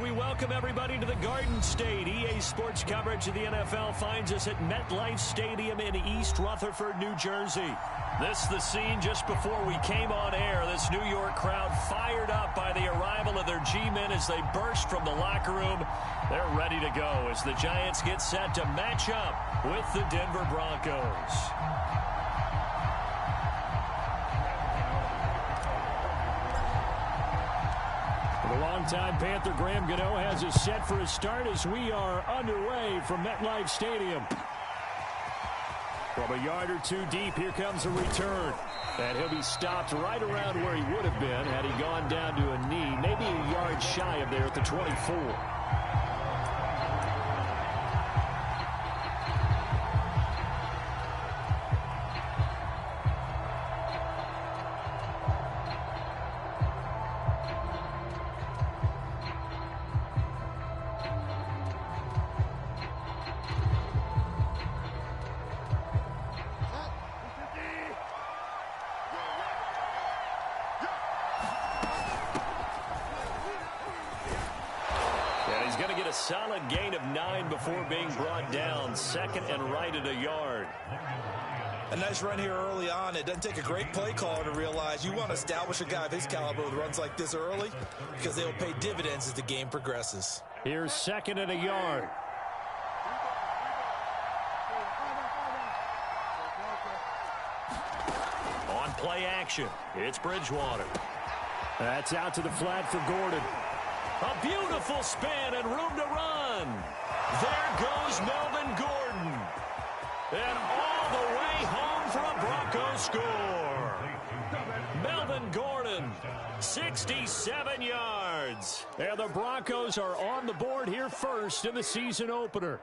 We welcome everybody to the Garden State. EA Sports coverage of the NFL finds us at MetLife Stadium in East Rutherford, New Jersey. This is the scene just before we came on air. This New York crowd fired up by the arrival of their G-men as they burst from the locker room. They're ready to go as the Giants get set to match up with the Denver Broncos. The longtime Panther Graham Gano has us set for a start as we are underway from MetLife Stadium. From a yard or two deep, here comes a return. And he'll be stopped right around where he would have been had he gone down to a knee, maybe a yard shy of there at the 24. Solid gain of 9 before being brought down. Second and right at a yard. A nice run here early on. It doesn't take a great play caller to realize you want to establish a guy of his caliber with runs like this early because they will pay dividends as the game progresses. Here's second and a yard. On play action, it's Bridgewater. That's out to the flat for Gordon. A beautiful spin and room to run. There goes Melvin Gordon. And all the way home for a Broncos score. Melvin Gordon, 67 yards. And the Broncos are on the board here first in the season opener.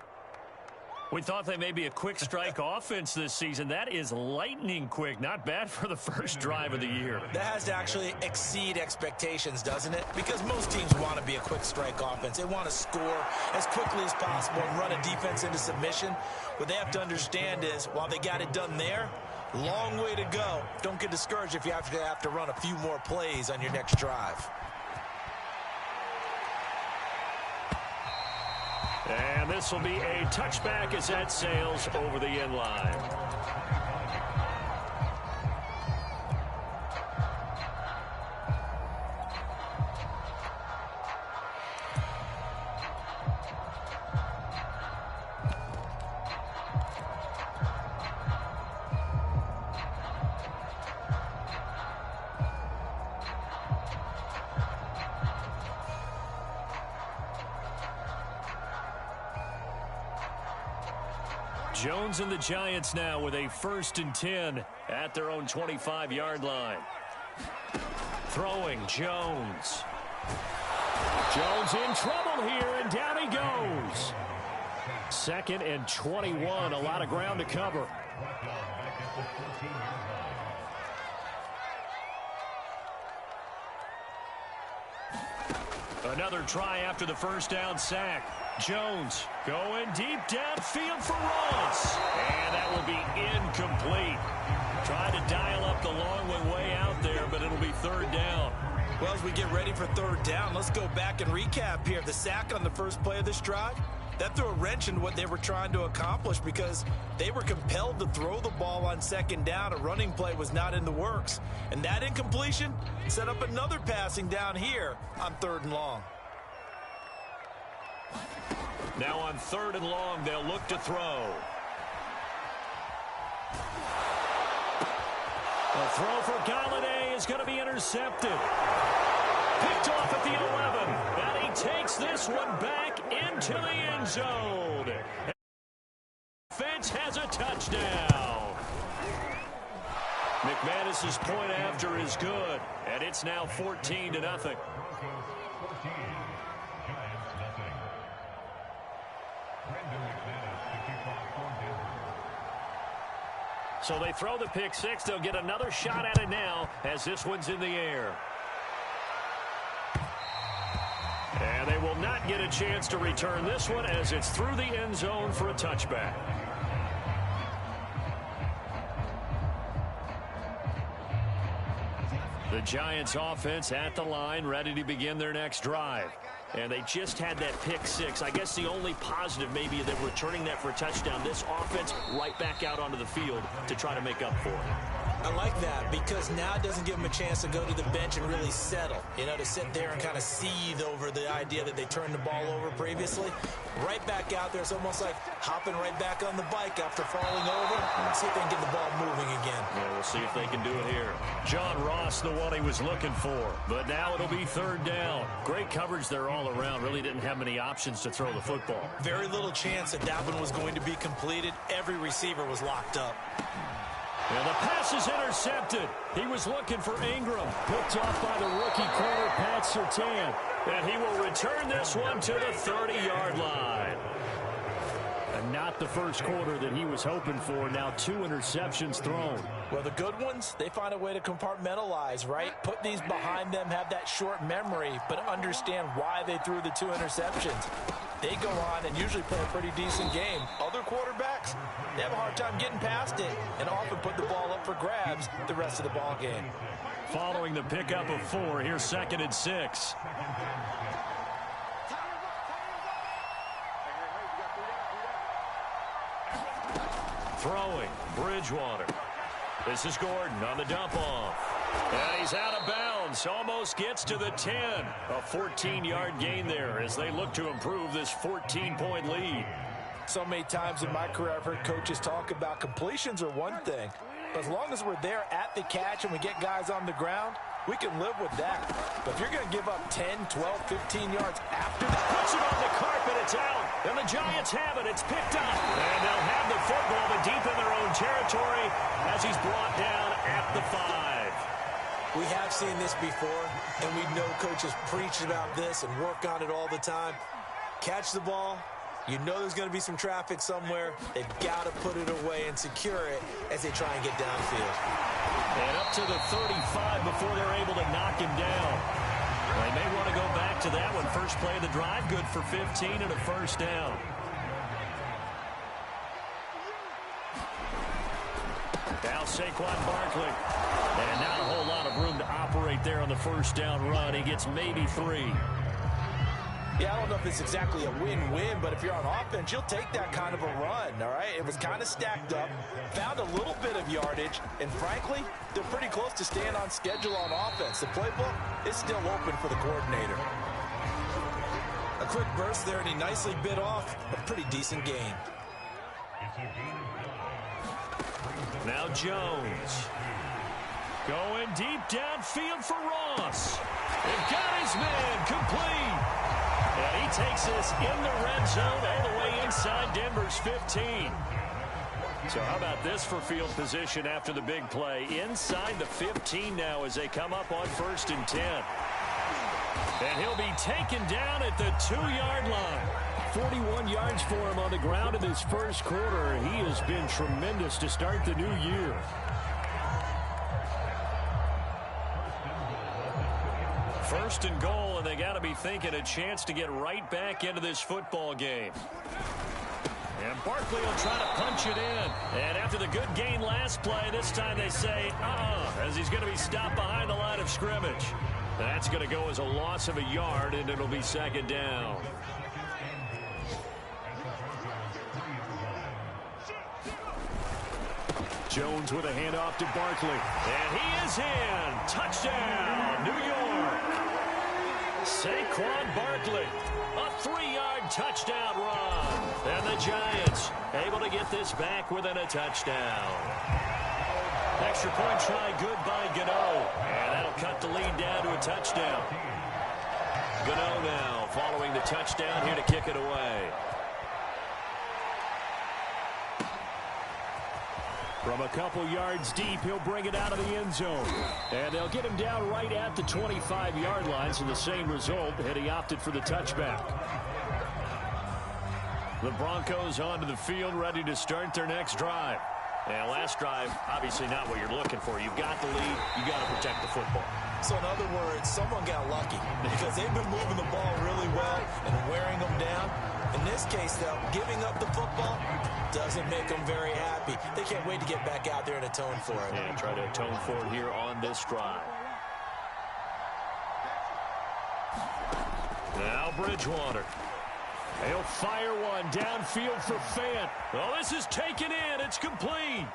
We thought they may be a quick strike offense this season. That is lightning quick. Not bad for the first drive of the year. That has to actually exceed expectations, doesn't it? Because most teams want to be a quick strike offense. They want to score as quickly as possible and run a defense into submission. What they have to understand is, while they got it done there, long way to go. Don't get discouraged if you have to run a few more plays on your next drive. And this will be a touchback as that sails over the end line. Jones and the Giants now with a 1st and 10 at their own 25-yard line. Throwing Jones. Jones in trouble here, and down he goes. 2nd and 21, a lot of ground to cover. Another try after the first down sack. Jones going deep downfield for Ross. And that will be incomplete. Trying to dial up the long one way out there, but it'll be 3rd down. Well, as we get ready for 3rd down, let's go back and recap here. The sack on the first play of this drive, that threw a wrench in what they were trying to accomplish because they were compelled to throw the ball on 2nd down. A running play was not in the works. And that incompletion set up another passing down here on 3rd and long. Now on 3rd and long, they'll look to throw. A throw for Galladay is going to be intercepted. Picked off at the 11. And he takes this one back into the end zone. Defense has a touchdown. McManus's point after is good. And it's now 14-0. So they throw the pick six. They'll get another shot at it now as this one's in the air. And they will not get a chance to return this one as it's through the end zone for a touchback. The Giants offense at the line, ready to begin their next drive. And they just had that pick six. I guess the only positive maybe that returning that for a touchdown, this offense right back out onto the field to try to make up for it. I like that because now it doesn't give them a chance to go to the bench and really settle, to sit there and kind of seethe over the idea that they turned the ball over previously. Right back out there, it's almost like hopping right back on the bike after falling over. See if they can get the ball moving again. Yeah, we'll see if they can do it here. John Ross, the one he was looking for, but now it'll be third down. Great coverage there all around. Really didn't have many options to throw the football. Very little chance that one was going to be completed. Every receiver was locked up. And the pass is intercepted. He was looking for Ingram. Picked off by the rookie corner, Pat Surtain. And he will return this one to the 30-yard line. And not the first quarter that he was hoping for. Now 2 interceptions thrown. Well, the good ones, they find a way to compartmentalize, right? Put these behind them, have that short memory, but understand why they threw the 2 interceptions. They go on and usually play a pretty decent game. Other quarterbacks, they have a hard time getting past it and often put the ball up for grabs the rest of the ball game. Following the pickup of 4, here's 2nd and 6. Throwing, Bridgewater. This is Gordon on the dump off. And he's out of bounds. Almost gets to the 10. A 14-yard gain there as they look to improve this 14-point lead. So many times in my career I've heard coaches talk about completions are one thing. But as long as we're there at the catch and we get guys on the ground, we can live with that. But if you're going to give up 10, 12, 15 yards after that. Puts it on the carpet. It's out. And the Giants have it. It's picked up. And they'll have the football but deep in their own territory as he's brought down at the 5. We have seen this before, and we know coaches preach about this and work on it all the time. Catch the ball. You know there's going to be some traffic somewhere. They've got to put it away and secure it as they try and get downfield. And up to the 35 before they're able to knock him down. They may want to go back to that one. First play of the drive, good for 15 and a first down. Now Saquon Barkley. And not a whole lot of room to operate there on the first down run. He gets maybe 3. Yeah, I don't know if it's exactly a win-win, but if you're on offense, you'll take that kind of a run, all right? It was kind of stacked up, found a little bit of yardage, and frankly, they're pretty close to staying on schedule on offense. The playbook is still open for the coordinator. A quick burst there, and he nicely bit off a pretty decent gain. Now Jones. Going deep downfield for Ross. They've got his man complete. And he takes this in the red zone all the way inside Denver's 15. So how about this for field position after the big play? Inside the 15 now as they come up on 1st and 10. And he'll be taken down at the 2-yard line. 41 yards for him on the ground in his first quarter. He has been tremendous to start the new year. First and goal, and they got to be thinking a chance to get right back into this football game. And Barkley will try to punch it in. And after the good gain last play, this time they say, as he's going to be stopped behind the line of scrimmage. That's going to go as a loss of a yard, and it'll be 2nd down. Jones with a handoff to Barkley. And he is in. Touchdown, New York. Saquon Barkley, a 3-yard touchdown run. And the Giants able to get this back within a touchdown. Extra point try good by Gano. And that'll cut the lead down to a touchdown. Gano now following the touchdown here to kick it away. From a couple yards deep, he'll bring it out of the end zone. And they'll get him down right at the 25-yard line, so the same result, had he opted for the touchback. The Broncos onto the field, ready to start their next drive. And last drive, obviously not what you're looking for. You've got the lead. You've got to protect the football. So in other words, someone got lucky because they've been moving the ball really well and wearing them down. In this case, though, giving up the football doesn't make them very happy. They can't wait to get back out there and atone for it. Yeah, try to atone for it here on this drive. Now Bridgewater. He'll fire one downfield for Fant. Oh, this is taken in. It's complete.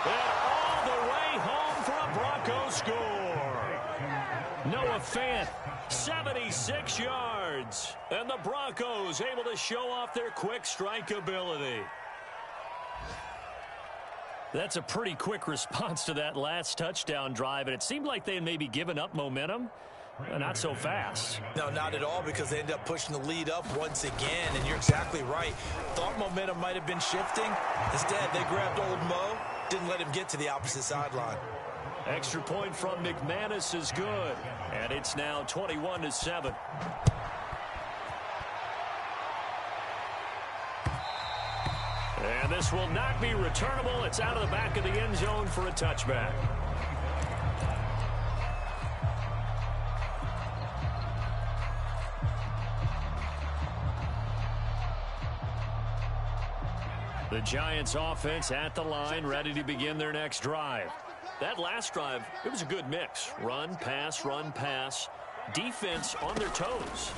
And all the way home for a Bronco score. Noah Fant, 76 yards. And the Broncos able to show off their quick strike ability. That's a pretty quick response to that last touchdown drive, and it seemed like they had maybe given up momentum. Not so fast. No, not at all, because they ended up pushing the lead up once again, and you're exactly right. Thought momentum might have been shifting. Instead, they grabbed old Mo, didn't let him get to the opposite sideline. Extra point from McManus is good, and it's now 21-7. And this will not be returnable. It's out of the back of the end zone for a touchback. The Giants offense at the line, ready to begin their next drive. That last drive, it was a good mix. Run, pass, defense on their toes.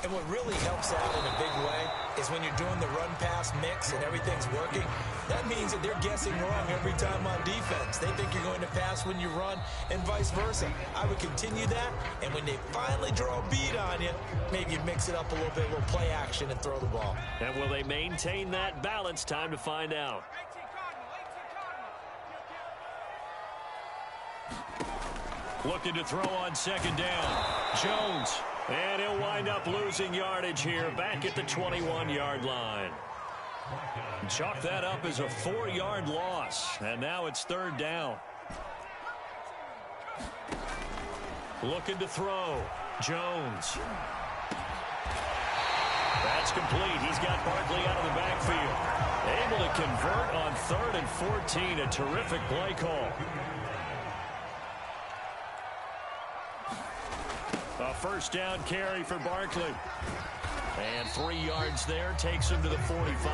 And what really helps out in a big way is when you're doing the run-pass mix and everything's working, that means that they're guessing wrong every time on defense. They think you're going to pass when you run and vice versa. I would continue that, and when they finally draw a beat on you, maybe you mix it up a little bit, a little play action and throw the ball. And will they maintain that balance? Time to find out. Looking to throw on second down. Jones. And he'll wind up losing yardage here back at the 21-yard line. Chalk that up as a 4-yard loss. And now it's third down. Looking to throw. Jones. That's complete. He's got Barkley out of the backfield. Able to convert on 3rd and 14. A terrific play call. A first down carry for Barkley. And 3 yards there takes him to the 45.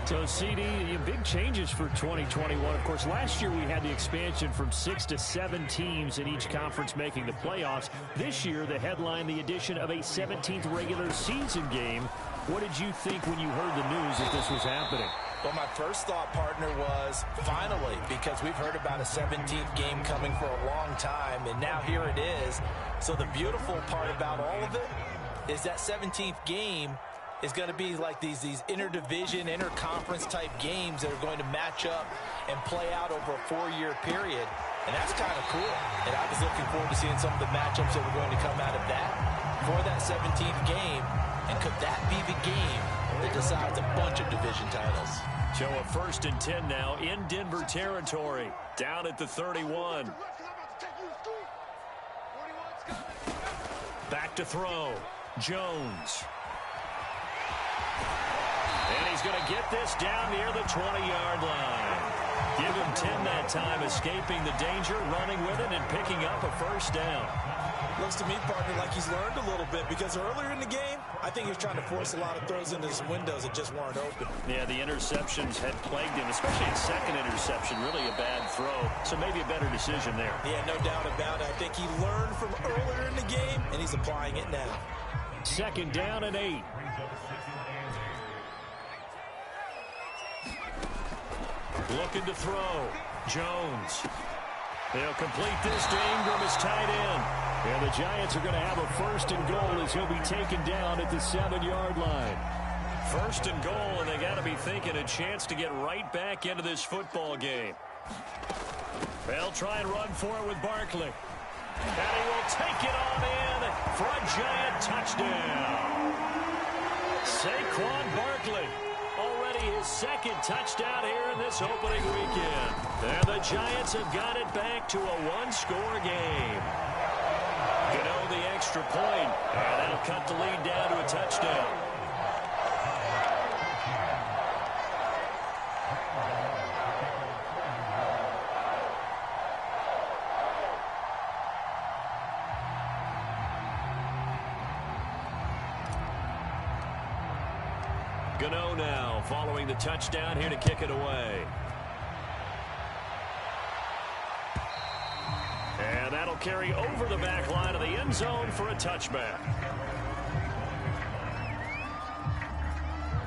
So, CD, big changes for 2021. Of course, last year we had the expansion from 6 to 7 teams in each conference making the playoffs. This year, the headline, the addition of a 17th regular season game. What did you think when you heard the news that this was happening? Well, my first thought, partner, was finally, because we've heard about a 17th game coming for a long time, and now here it is. So the beautiful part about all of it is that 17th game is going to be like these interdivision, interconference type games that are going to match up and play out over a 4-year period. And that's kind of cool. And I was looking forward to seeing some of the matchups that were going to come out of that for that 17th game. And could that be the game that decides a bunch of division titles? So a 1st and 10 now in Denver territory. Down at the 31. Back to throw. Jones. And he's going to get this down near the 20-yard line. Give him 10 that time, escaping the danger, running with it, and picking up a first down. Looks to me, partner, like he's learned a little bit, because earlier in the game, I think he was trying to force a lot of throws into some windows that just weren't open. Yeah, the interceptions had plagued him, especially in second interception. Really a bad throw, so maybe a better decision there. Yeah, no doubt about it. I think he learned from earlier in the game, and he's applying it now. 2nd down and 8. Looking to throw. Jones. They'll complete this to Ingram as tight end. And the Giants are going to have a 1st and goal as he'll be taken down at the 7-yard line. 1st and goal, and they got to be thinking a chance to get right back into this football game. They'll try and run for it with Barkley. And he will take it on in for a Giant touchdown. Saquon Barkley. Already his 2nd touchdown here in this opening weekend. And the Giants have got it back to a 1-score game. Gano the extra point, and that'll cut the lead down to a touchdown. Gano now following the touchdown here to kick it away. And that'll carry over the back line of the end end zone for a touchback.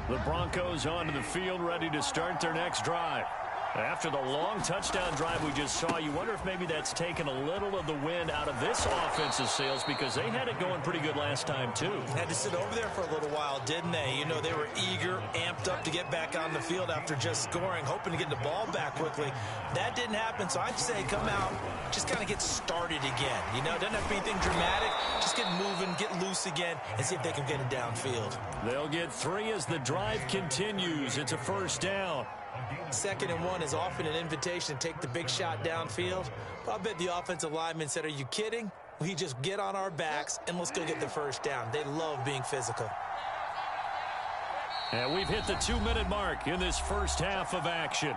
The Broncos onto the field, ready to start their next drive. After the long touchdown drive we just saw, you wonder if maybe that's taken a little of the wind out of this offense's sails, because they had it going pretty good last time, too. Had to sit over there for a little while, didn't they? You know, they were eager, amped up to get back on the field after just scoring, hoping to get the ball back quickly. That didn't happen, so I'd say come out, just kind of get started again. You know, it doesn't have to be anything dramatic. Just get moving, get loose again, and see if they can get it downfield. They'll get 3 as the drive continues. It's a first down. 2nd and 1 is often an invitation to take the big shot downfield. But I bet the offensive lineman said, are you kidding? We just get on our backs and let's go get the first down. They love being physical. And we've hit the 2-minute mark in this first half of action.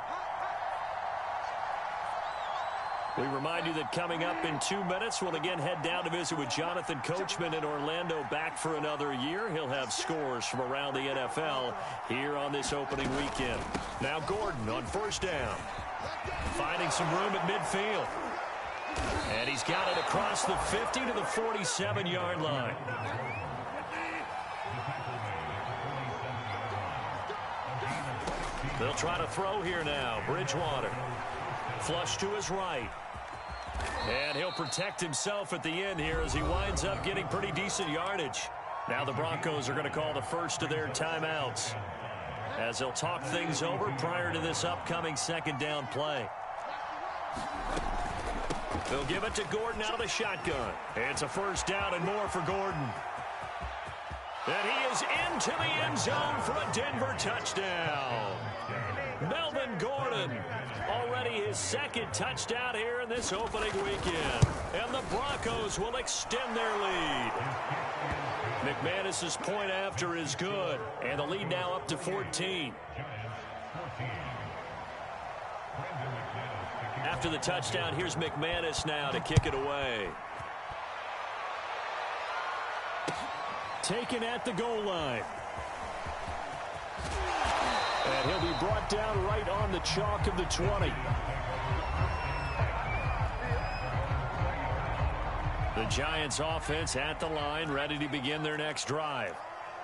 We remind you that coming up in 2 minutes, we'll again head down to visit with Jonathan Coachman in Orlando, back for another year. He'll have scores from around the NFL here on this opening weekend. Now Gordon on first down, finding some room at midfield. And he's got it across the 50 to the 47-yard line. They'll try to throw here now. Bridgewater. Flush to his right. And he'll protect himself at the end here as he winds up getting pretty decent yardage. Now the Broncos are going to call the first of their timeouts as they'll talk things over prior to this upcoming second down play. They'll give it to Gordon out of the shotgun. It's a first down and more for Gordon. And he is into the end zone for a Denver touchdown. Melvin Gordon, already his 2nd touchdown here in this opening weekend. And the Broncos will extend their lead. McManus's point after is good. And the lead now up to 14. After the touchdown, here's McManus now to kick it away. Taken at the goal line. And he'll be brought down right on the chalk of the 20. The Giants offense at the line, ready to begin their next drive.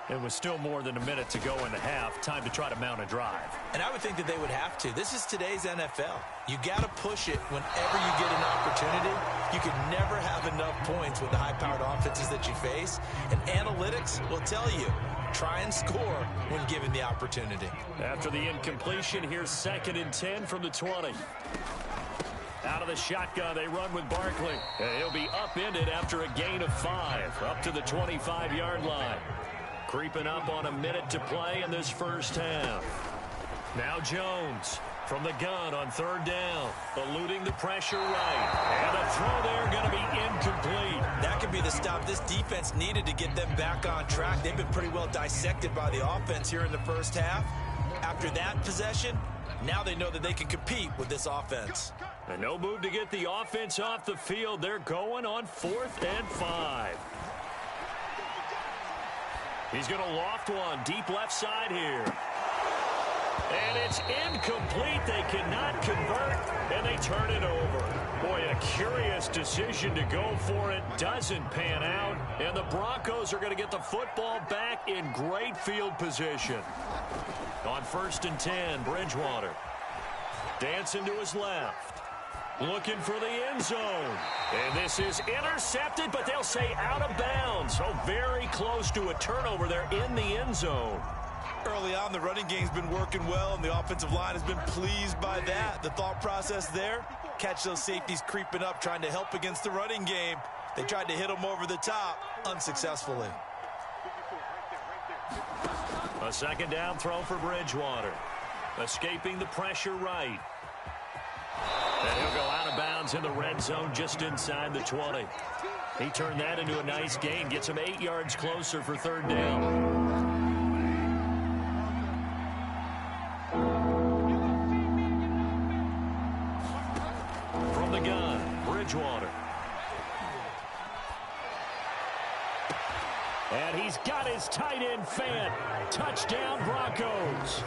It was still more than a minute to go in the half. Time to try to mount a drive. And I would think that they would have to. This is today's NFL. You got to push it whenever you get an opportunity. You can never have enough points with the high-powered offenses that you face. And analytics will tell you, try and score when given the opportunity. After the incompletion, here's 2nd and 10 from the 20. Out of the shotgun, they run with Barkley. And he'll be upended after a gain of 5, up to the 25-yard line. Creeping up on a minute to play in this first half. Now Jones from the gun on 3rd down, eluding the pressure right. And a throw there going to be incomplete. That could be the stop this defense needed to get them back on track. They've been pretty well dissected by the offense here in the first half. After that possession, now they know that they can compete with this offense. And no move to get the offense off the field. They're going on 4th and 5. He's going to loft one deep left side here. And it's incomplete. They cannot convert, and they turn it over. Boy, a curious decision to go for it. Doesn't pan out, and the Broncos are going to get the football back in great field position. On 1st and 10, Bridgewater. Dancing to his left. Looking for the end zone. And this is intercepted, but they'll say out of bounds. So very close to a turnover there in the end zone. Early on, the running game's been working well, and the offensive line has been pleased by that. The thought process there, catch those safeties creeping up, trying to help against the running game. They tried to hit them over the top, unsuccessfully. A 2nd down throw for Bridgewater. Escaping the pressure right. And he'll go out of bounds in the red zone just inside the 20. He turned that into a nice gain. Gets him 8 yards closer for 3rd down. From the gun, Bridgewater. And he's got his tight end Fant. Touchdown Broncos.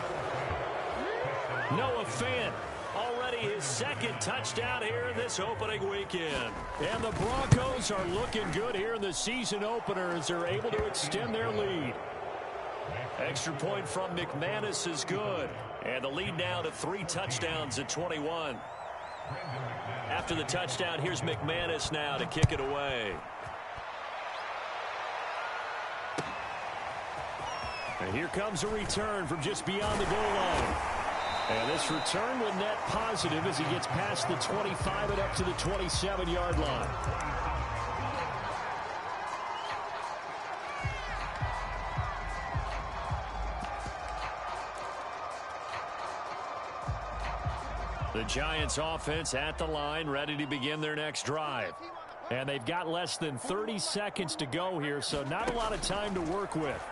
Noah Fant already his second touchdown here in this opening weekend. And the Broncos are looking good here in the season opener as they're able to extend their lead. Extra point from McManus is good. And the lead now to 3 touchdowns at 21. After the touchdown, here's McManus now to kick it away. And here comes a return from just beyond the goal line. And this return will net positive as he gets past the 25 and up to the 27-yard line. The Giants offense at the line, ready to begin their next drive. And they've got less than 30 seconds to go here, so not a lot of time to work with.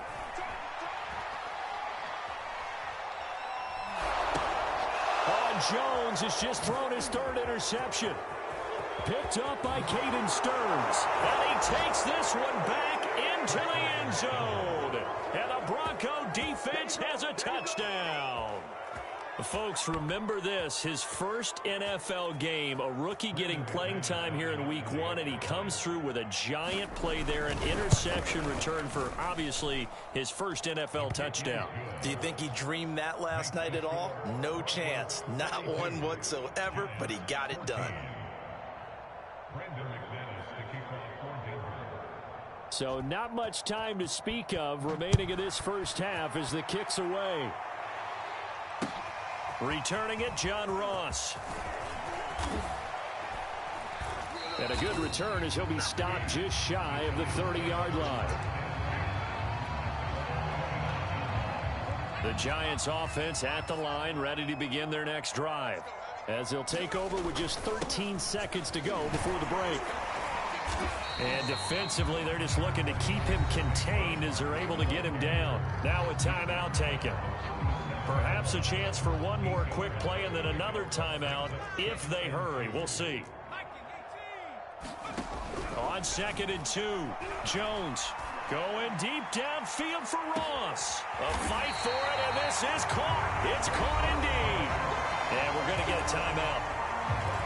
Jones has just thrown his 3rd interception. Picked up by Caden Stearns. And he takes this one back into the end zone. And the Bronco defense has a touchdown. Folks, remember this, his first NFL game, a rookie getting playing time here in week 1, and he comes through with a giant play there, an interception return for, obviously, his first NFL touchdown. Do you think he dreamed that last night at all? No chance. Not one whatsoever, but he got it done. So not much time to speak of remaining in this first half as the kick's away. Returning it, John Ross. And a good return as he'll be stopped just shy of the 30-yard line. The Giants offense at the line, ready to begin their next drive. As they'll take over with just 13 seconds to go before the break. And defensively, they're just looking to keep him contained as they're able to get him down. Now a timeout taken. Perhaps a chance for one more quick play and then another timeout if they hurry. We'll see. On 2nd and 2, Jones going deep downfield for Ross. A fight for it, and this is caught. It's caught indeed. And we're going to get a timeout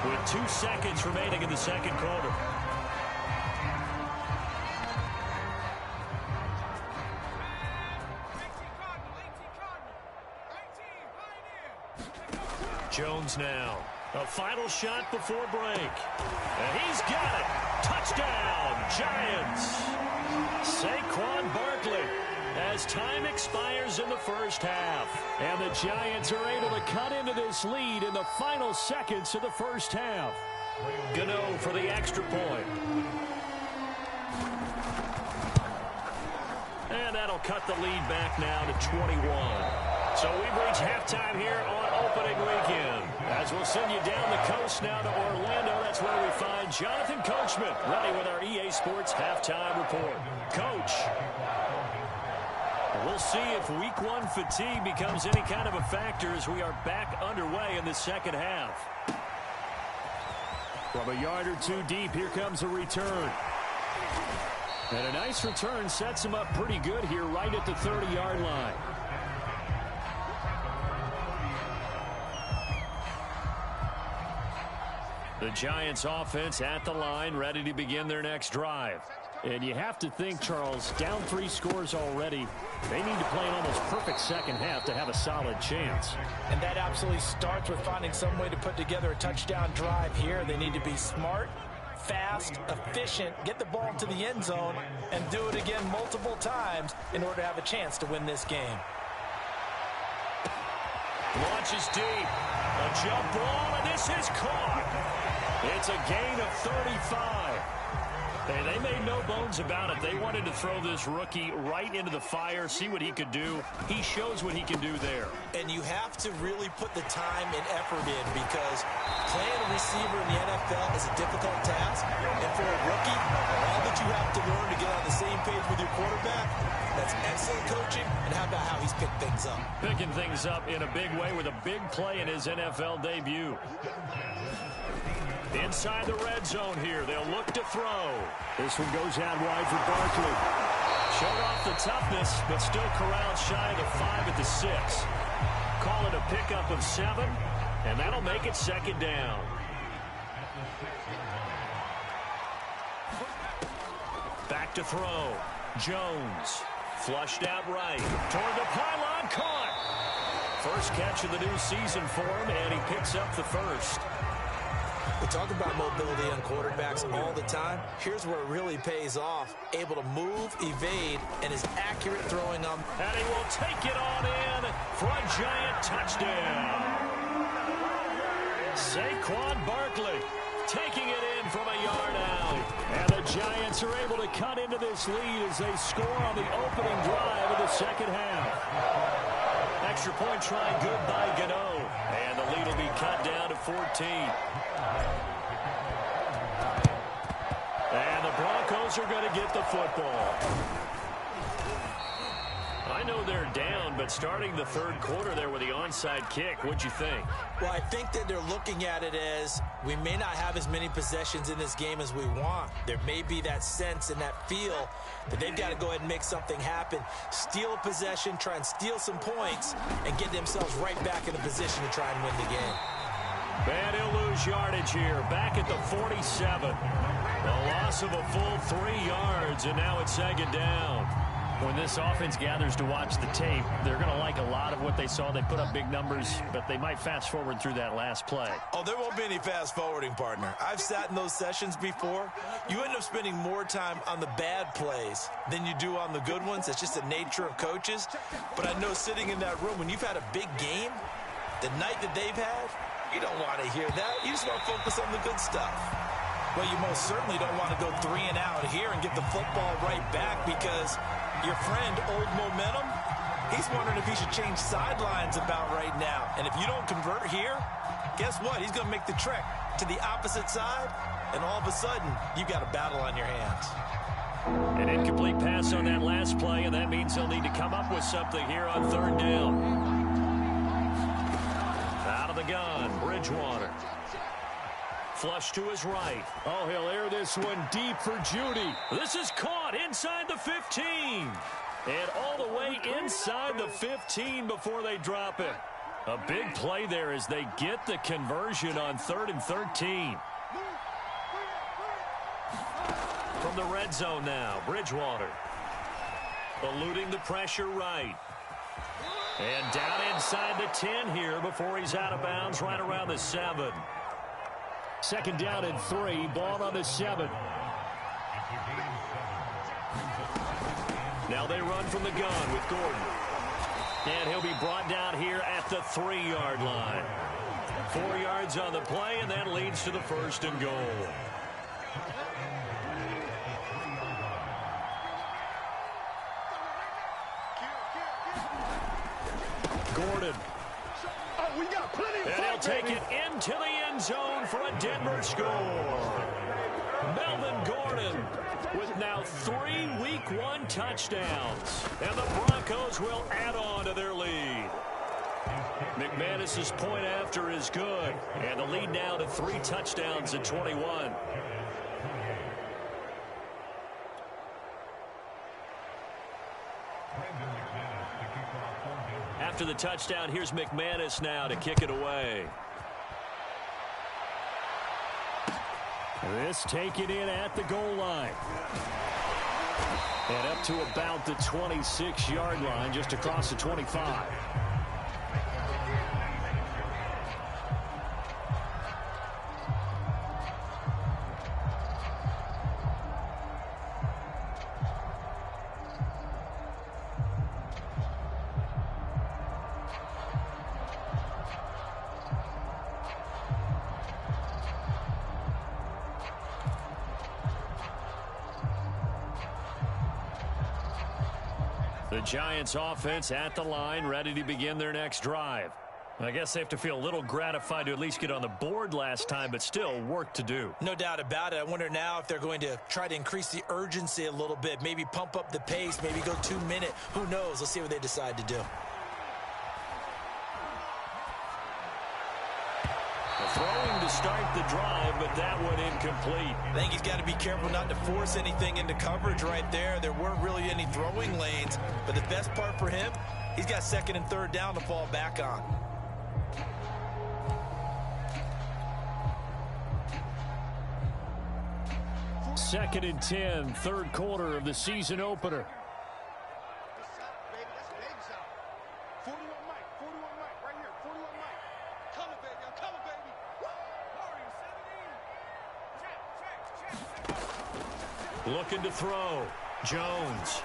with 2 seconds remaining in the second quarter. Jones now. A final shot before break. And he's got it. Touchdown, Giants. Saquon Barkley as time expires in the first half. And the Giants are able to cut into this lead in the final seconds of the first half. Gano for the extra point. And that'll cut the lead back now to 21. So we've reached halftime here on opening weekend. As we'll send you down the coast now to Orlando, that's where we find Jonathan Coachman, ready with our EA Sports halftime report. Coach, we'll see if week 1 fatigue becomes any kind of a factor as we are back underway in the second half. From a yard or 2 deep, here comes a return. And a nice return sets him up pretty good here right at the 30-yard line. The Giants offense at the line, ready to begin their next drive. And you have to think, Charles, down 3 scores already. They need to play an almost perfect second half to have a solid chance. And that absolutely starts with finding some way to put together a touchdown drive here. They need to be smart, fast, efficient, get the ball to the end zone, and do it again multiple times in order to have a chance to win this game. Launches deep. A jump ball, and this is caught. It's a gain of 35. Hey, they made no bones about it. They wanted to throw this rookie right into the fire, see what he could do. He shows what he can do there. And you have to really put the time and effort in because playing a receiver in the NFL is a difficult task. And for a rookie, all that you have to learn to get on the same page with your quarterback, that's excellent coaching. And how about how he's picked things up? Picking things up in a big way with a big play in his NFL debut. Inside the red zone here. They'll look to throw. This one goes out wide for Barkley. Showed off the toughness, but still corralled shy of the 5 at the 6. Call it a pickup of 7. And that'll make it second down. Back to throw. Jones. Flushed out right. Toward the pylon. Caught. First catch of the new season for him, and he picks up the first. We talk about mobility on quarterbacks all the time. Here's where it really pays off. Able to move, evade, and is accurate throwing on. And he will take it on in for a Giant touchdown. Saquon Barkley taking it in from a yard out. And the Giants are able to cut into this lead as they score on the opening drive of the second half. Extra point try good by Gano. And the lead will be cut down to 14. And the Broncos are going to get the football. I know they're down, but starting the third quarter there with the onside kick, what'd you think? Well, I think that they're looking at it as we may not have as many possessions in this game as we want. There may be that sense and that feel that they've got to go ahead and make something happen. Steal a possession, try and steal some points, and get themselves right back in a position to try and win the game. And he'll lose yardage here, back at the 47. A loss of a full 3 yards, and now it's second down. When this offense gathers to watch the tape, they're going to like a lot of what they saw. They put up big numbers, but they might fast forward through that last play. Oh, there won't be any fast forwarding, partner. I've sat in those sessions before. You end up spending more time on the bad plays than you do on the good ones. It's just the nature of coaches. But I know sitting in that room, when you've had a big game, the night that they've had, you don't want to hear that. You just want to focus on the good stuff. Well, you most certainly don't want to go 3 and out here and get the football right back, because your friend, Old Momentum, he's wondering if he should change sidelines about right now. And if you don't convert here, guess what? He's going to make the trek to the opposite side, and all of a sudden, you've got a battle on your hands. An incomplete pass on that last play, and that means he'll need to come up with something here on third down. Out of the gun, Bridgewater. Flush to his right. Oh, he'll air this one deep for Judy. This is caught inside the 15. And all the way inside the 15 before they drop it. A big play there as they get the conversion on 3rd and 13. From the red zone now, Bridgewater. Eluding the pressure right. And down inside the 10 here before he's out of bounds right around the 7. Second down and 3, ball on the 7. Now they run from the gun with Gordon. And he'll be brought down here at the 3-yard line. 4 yards on the play, and that leads to the 1st and goal. Gordon. And he'll take it into the end zone for a Denver score. Melvin Gordon with now 3 Week 1 touchdowns. And the Broncos will add on to their lead. McManus's point after is good. And the lead now to 3 touchdowns at 21. After the touchdown, here's McManus now to kick it away. This taken in at the goal line. And up to about the 26-yard line, just across the 25. The Giants offense at the line, ready to begin their next drive. I guess they have to feel a little gratified to at least get on the board last time, but still work to do. No doubt about it. I wonder now if they're going to try to increase the urgency a little bit, maybe pump up the pace, maybe go 2-minute. Who knows? Let's see what they decide to do. Throwing to start the drive, but that one incomplete. I think he's got to be careful not to force anything into coverage right there. There weren't really any throwing lanes, but the best part for him, he's got 2nd and 3rd down to fall back on. 2nd and 10, third quarter of the season opener. Looking to throw. Jones.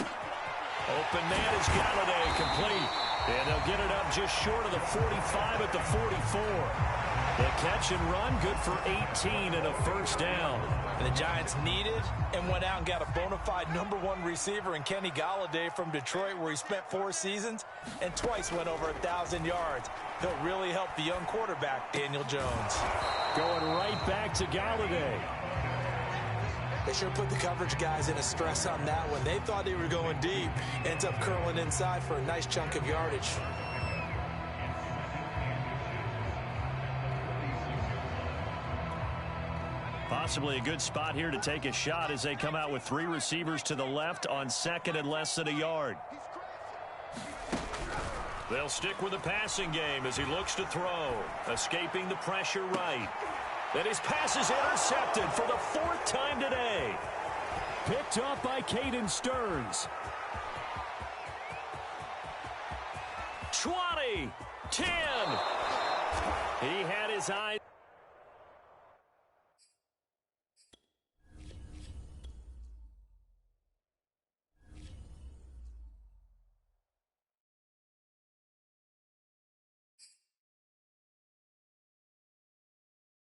Open man is Galladay, complete. And they'll get it up just short of the 45 at the 44. The catch and run, good for 18 and a first down. And the Giants needed and went out and got a bona fide #1 receiver in Kenny Galladay from Detroit, where he spent 4 seasons and twice went over 1,000 yards. He'll really help the young quarterback, Daniel Jones. Going right back to Galladay. They sure put the coverage guys in a stress on that one. They thought they were going deep. Ends up curling inside for a nice chunk of yardage. Possibly a good spot here to take a shot as they come out with 3 receivers to the left on 2nd and less than a yard. They'll stick with the passing game as he looks to throw. Escaping the pressure right. And his pass is intercepted for the 4th time today. Picked off by Caden Stearns. 20, 10. He had his eyes.